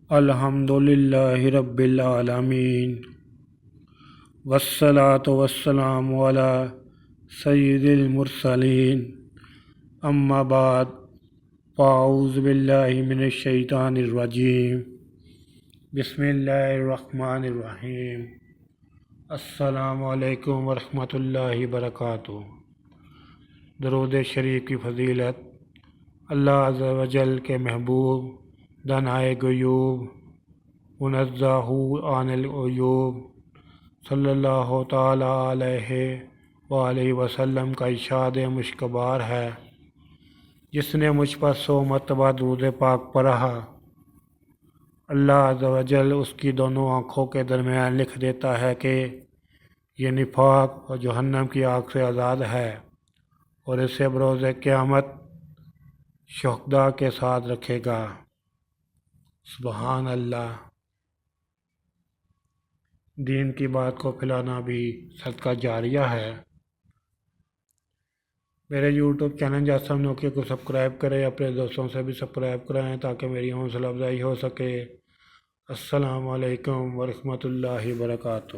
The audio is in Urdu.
الحمدللہ رب العالمین والصلاة والسلام علی سید المرسلین اما بعد فاعوذ باللہ من الشیطان الرجیم بسم اللہ الرحمن الرحیم السلام علیکم ورحمۃ اللہ وبرکاتہ۔ درود شریف کی فضیلت اللہ عز و جل کے محبوب دانائے غیوب منزہ عن العیوب صلی اللہ تعالیٰ علیہ وآلہ وسلم کا ارشاد مشکبار ہے، جس نے مجھ پر 100 مرتبہ درود پاک پڑھا، اللہ عز و جل اس کی دونوں آنکھوں کے درمیان لکھ دیتا ہے کہ یہ نفاق اور جہنم کی آگ سے آزاد ہے، اور اسے بروز قیامت شہداء کے ساتھ رکھے گا۔ سبحان اللہ۔ دین کی بات کو پھیلانا بھی صدقہ جاریہ ہے۔ میرے یوٹیوب چینل جاسم نوکی کو سبسکرائب کریں، اپنے دوستوں سے بھی سبسکرائب کرائیں تاکہ میری حوصلہ افزائی ہو سکے۔ السلام علیکم ورحمۃ اللہ وبرکاتہ۔